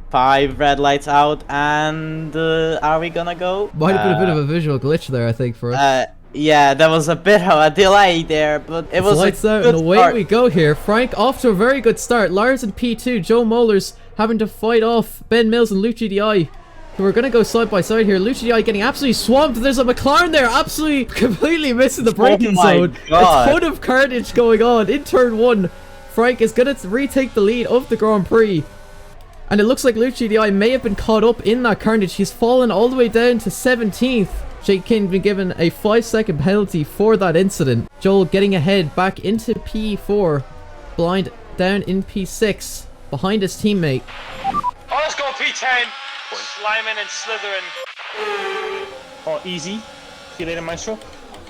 5 red lights out, and are we gonna go? Might have been a bit of a visual glitch there, I think, for us. Yeah, there was a bit of a delay there, but it was lights a out, good and away start. we go here. Frank off to a very good start. Lars in P2, Joe Mollers having to fight off Ben Mills and Lucci Di, who are going to go side by side here. Lucci Di getting absolutely swamped. There's a McLaren there, absolutely completely missing the braking zone. God. A ton of carnage going on in turn 1. Frank is going to retake the lead of the Grand Prix. And it looks like Lucci Di may have been caught up in that carnage. He's fallen all the way down to 17th. Jake King been given a 5-second penalty for that incident. Joel getting ahead back into P4. Blind down in P6 behind his teammate. Oh, let's go P10. Sliming and slithering. Oh, easy. See you later, Maestro.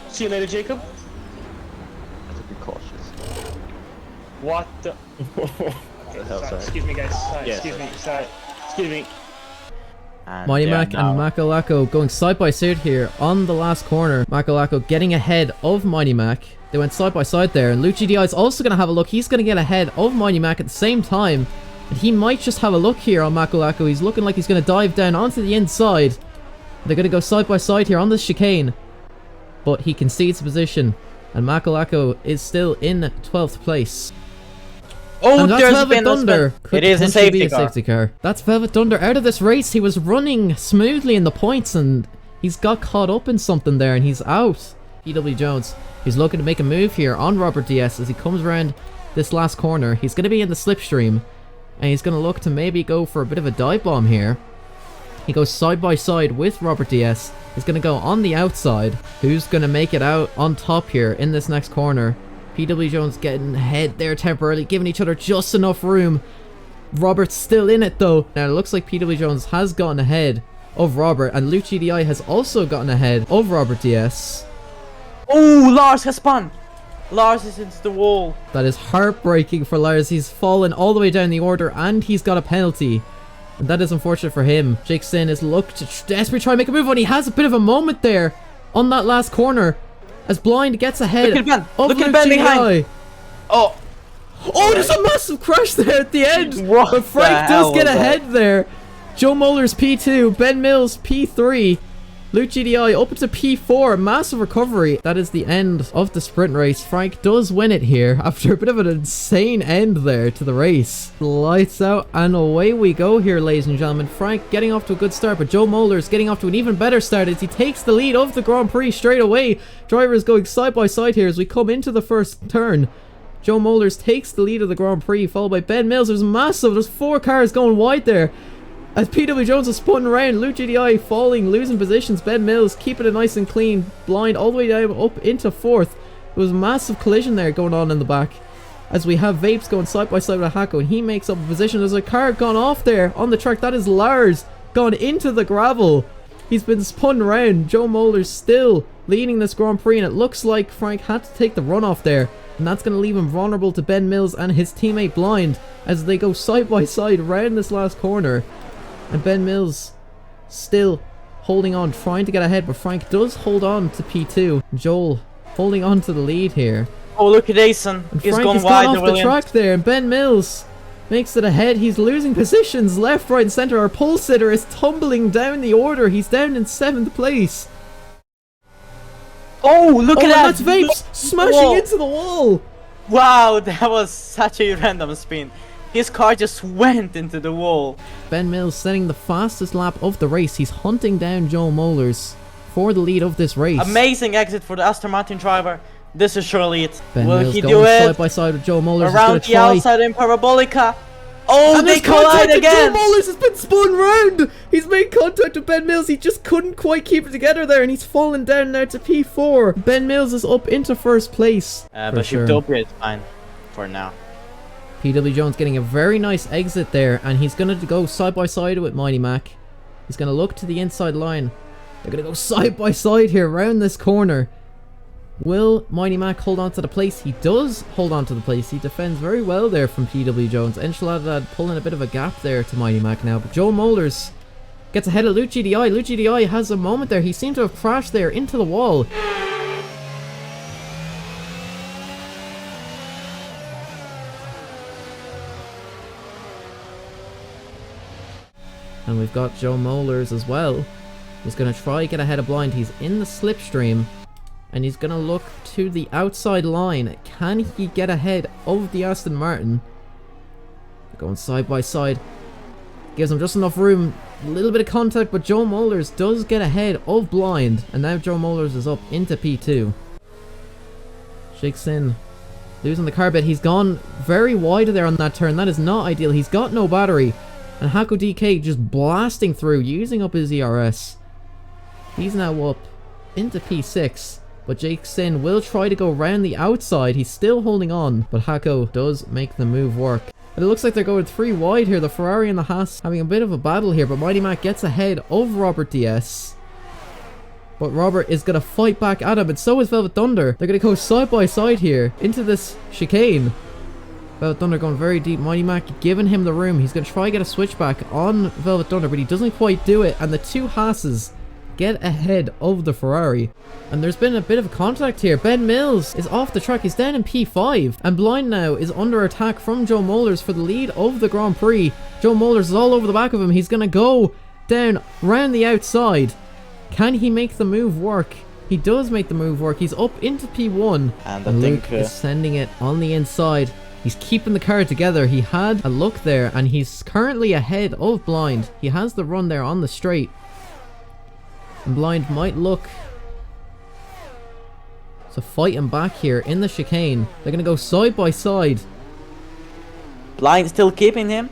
See you later, Jacob. I have to be cautious. What the? Okay, sorry. Excuse me, guys. Sorry, excuse me. Sorry. Excuse me. Mighty Mac and Makalako going side by side here on the last corner. Makalako getting ahead of Mighty Mac. They went side by side there, and Lucci Di is also going to have a look. He's going to get ahead of Mighty Mac at the same time. And he might just have a look here on Makalako. He's looking like he's going to dive down onto the inside. They're going to go side by side here on this chicane. But he concedes position, and Makalako is still in 12th place. Oh, and that's there's Velvet been Thunder. It is a safety car. That's Velvet Thunder out of this race. He was running smoothly in the points, and he's got caught up in something there, and he's out. PW Jones, he's looking to make a move here on Robert DS as he comes around this last corner. He's going to be in the slipstream, and he's going to look to maybe go for a bit of a dive bomb here. He goes side by side with Robert DS. He's going to go on the outside. Who's going to make it out on top here in this next corner? PW Jones getting ahead there temporarily, giving each other just enough room. Robert's still in it though. Now it looks like PW Jones has gotten ahead of Robert, and Lucci Di has also gotten ahead of Robert DS. Oh, Lars has spun. Lars is into the wall. That is heartbreaking for Lars. He's fallen all the way down the order, and he's got a penalty. And that is unfortunate for him. Jake Sin is looked to desperately try and make a move on. He has a bit of a moment there on that last corner. As Blind gets ahead Look at Ben. of Look at Ben behind. Oh. Oh, there's a massive crash there at the end. What but Frank the hell does get was that? ahead there. Joe Mollers P2, Ben Mills P3, Lucci Di up into P4. Massive recovery. That is the end of the sprint race. Frank does win it here after a bit of an insane end there to the race. Lights out and away we go here, ladies and gentlemen. Frank getting off to a good start, but Joe Mollers getting off to an even better start as he takes the lead of the Grand Prix straight away. Drivers going side by side here as we come into the first turn. Joe Mollers takes the lead of the Grand Prix, followed by Ben Mills. There's 4 cars going wide there. As PW Jones is spun around, Lucci Di falling, losing positions. Ben Mills keeping it nice and clean. Blind all the way down up into 4th. There was a massive collision there going on in the back. As we have Vapes going side by side with Hako, and he makes up a position. There's a car gone off there on the track. That is Lars gone into the gravel. He's been spun around. Joe Mollers still leading this Grand Prix, and it looks like Frank had to take the runoff there. And that's going to leave him vulnerable to Ben Mills and his teammate Blind as they go side by side around this last corner. And Ben Mills still holding on, trying to get ahead, but Frank does hold on to P2. Joel holding on to the lead here. Oh, look at Asen. He's Frank gone has wide. gone off the track there, and Ben Mills makes it ahead. He's losing positions left, right, and centre. Our pole sitter is tumbling down the order. He's down in 7th place. Oh, look at that. That's Vapes smashing into the wall. Wow, that was such a random spin. His car just went into the wall. Ben Mills setting the fastest lap of the race. He's hunting down Joe Mollers for the lead of this race. Amazing exit for the Aston Martin driver. This is surely it. Ben Will Mills he going do it? side by side with Joe Mollers. Around the outside in Parabolica. Oh, and they collide again. Joe Mollers has been spun round. He's made contact with Ben Mills. He just couldn't quite keep it together there, and he's fallen down now to P4. Ben Mills is up into 1st place. But Utopia is fine for now. PW Jones getting a very nice exit there, and he's going to go side by side with Mighty Mac. He's going to look to the inside line. They're going to go side by side here around this corner. Will Mighty Mac hold on to the place? He does hold on to the place. He defends very well there from PW Jones. Enchilada pulling a bit of a gap there to Mighty Mac now, but Joe Mollers gets ahead of Lucci Di. Lucci Di has a moment there. He seemed to have crashed there into the wall. And we've got Joe Molers as well. He's going to try get ahead of Blind. He's in the slipstream. And he's going to look to the outside line. Can he get ahead of the Aston Martin? Going side by side. Gives him just enough room. A little bit of contact, but Joe Molers does get ahead of Blind. And now Joe Molers is up into P2. Shakes in. Losing the car bit. He's gone very wide there on that turn. That is not ideal. He's got no battery. And Hako DK just blasting through, using up his ERS. He's now up into P6. But Jake Sin will try to go round the outside. He's still holding on. But Hako does make the move work. And it looks like they're going 3 wide here. The Ferrari and the Haas having a bit of a battle here. But Mighty Mac gets ahead of Robert DS. But Robert is going to fight back at him. And so is Velvet Thunder. They're going to go side by side here into this chicane. Velvet Thunder going very deep. Mighty Mac giving him the room. He's going to try to get a switchback on Velvet Thunder. But he doesn't quite do it. And the 2 Haases get ahead of the Ferrari. And there's been a bit of a contact here. Ben Mills is off the track. He's down in P5. And Blind now is under attack from Joe Molers for the lead of the Grand Prix. Joe Molers is all over the back of him. He's going to go down round the outside. Can he make the move work? He does make the move work. He's up into P1. And Luke is sending it on the inside. He's keeping the car together. He had a look there. And he's currently ahead of Blind. He has the run there on the straight. And Blind might look to fight him back here in the chicane. They're going to go side by side. Blind still keeping him.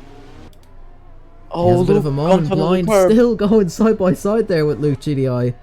Oh, a bit of a moment. Blind still going side by side there with Luke GDI.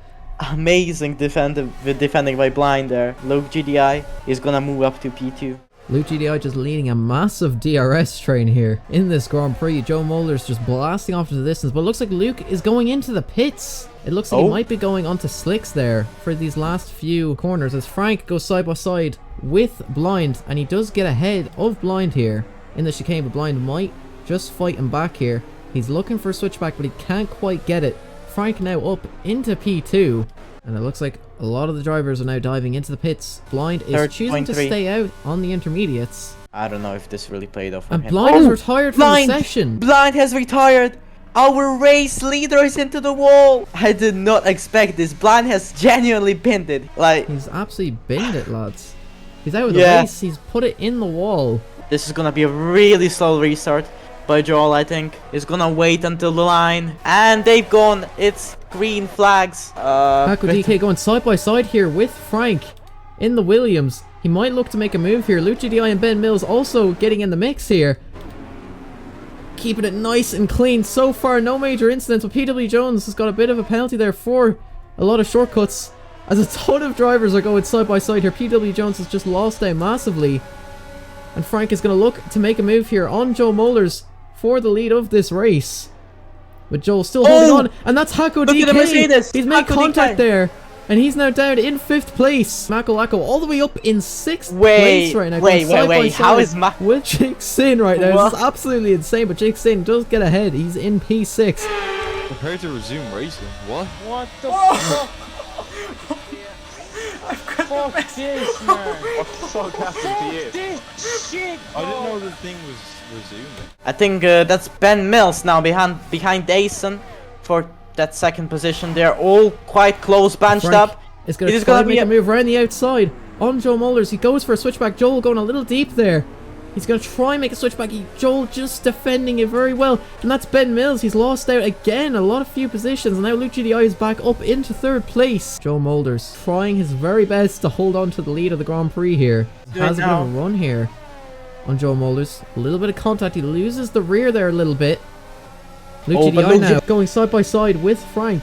Amazing defending by Blind there. Luke GDI is going to move up to P2. Luke GDI just leading a massive DRS train here in this Grand Prix. Joe Molers just blasting off to the distance. But it looks like Luke is going into the pits. It looks like he might be going onto slicks there for these last few corners as Frank goes side by side with Blind. And he does get ahead of Blind here in the chicane. But Blind might just fight him back here. He's looking for a switchback, but he can't quite get it. Frank now up into P2. And it looks like a lot of the drivers are now diving into the pits. Blind is choosing to stay out on the intermediates. I don't know if this really paid off for And him. Blind is retired from the session. Blind has retired. Our race leader is into the wall. I did not expect this. Blind has genuinely pinned it. Like, he's absolutely binned it, lads. He's out of the race. He's put it in the wall. This is gonna be a really slow restart by Joel, I think. He's gonna wait until the line. And they've gone. It's green flags. Hako DK going side by side here with Frank in the Williams. He might look to make a move here. Luke GDI and Ben Mills also getting in the mix here. Keeping it nice and clean so far. No major incidents, but PW Jones has got a bit of a penalty there for a lot of shortcuts. As a ton of drivers are going side by side here. PW Jones has just lost out massively. And Frank is going to look to make a move here on Joe Molers for the lead of this race. But Joel still holding on. And that's Hako DK. He's made contact there. And he's now down in 5th place. Makolako all the way up in 6th place right now. Wait. How is with Jake Sin right now? This is absolutely insane. But Jake Sin does get ahead. He's in P6. Prepare to resume racing. What? What the fuck? Fuck this, man. What the fuck happened to you? This shit, I didn't know the thing was resuming. I think that's Ben Mills now behind Dyson for that second position. They're all quite close, bunched up. It's going to try to make a move around the outside on Joel Molers. He goes for a switchback. Joel going a little deep there. He's going to try and make a switchback. Joel just defending it very well. And that's Ben Mills. He's lost out again. A lot of few positions. And now Luke GDI is back up into 3rd place. Joel Molers trying his very best to hold on to the lead of the Grand Prix here. Has a bit of a run here on Joel Molers. A little bit of contact. He loses the rear there a little bit. Luke GDI now going side by side with Frank.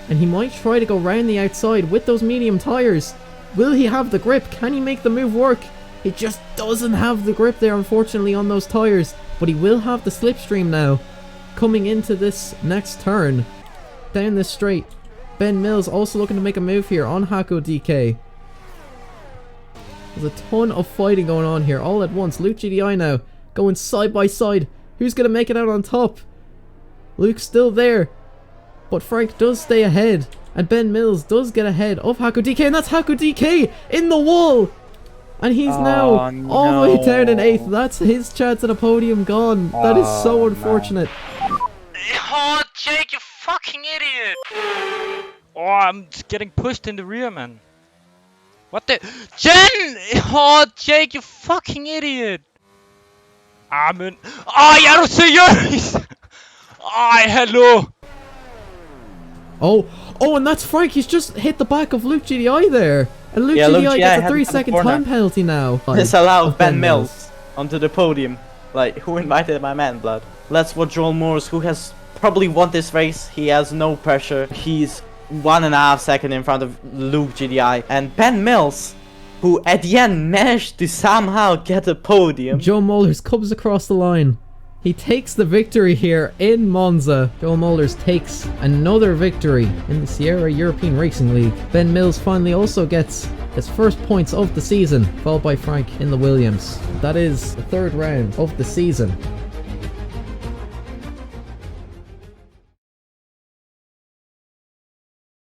And he might try to go round the outside with those medium tyres. Will he have the grip? Can he make the move work? He just doesn't have the grip there, unfortunately, on those tyres. But he will have the slipstream now coming into this next turn. Down this straight. Ben Mills also looking to make a move here on Hako DK. There's a ton of fighting going on here all at once. Luke GDI now going side by side. Who's going to make it out on top? Luke's still there. But Frank does stay ahead. And Ben Mills does get ahead of Hako DK. And that's Hako DK in the wall. And he's now all the way down in 8th. That's his chance at a podium gone. That is so unfortunate. Oh, Jake fucking idiot! Oh, I'm just getting pushed in the rear, man. What the? Jen! Oh, Jake, you fucking idiot! Ah, men... Ah, er du seriøs? Ej, hallo! Oh, and that's Frank. He's just hit the back of Luke GDI there. And Luke Yeah, Luke GDI GDI gets a had 3-second the corner. time penalty now. This allowed Of Ben Mills onto the podium. Like, who invited my man, blood? Let's watch Joel Moores, who has probably won this race. He has no pressure. He's 1.5 seconds in front of Luke GDI. And Ben Mills, who at the end managed to somehow get a podium. Joe Mullers comes across the line. He takes the victory here in Monza. Joe Mullers takes another victory in the Sierra European Racing League. Ben Mills finally also gets his first points of the season, followed by Frank in the Williams. That is the third round of the season.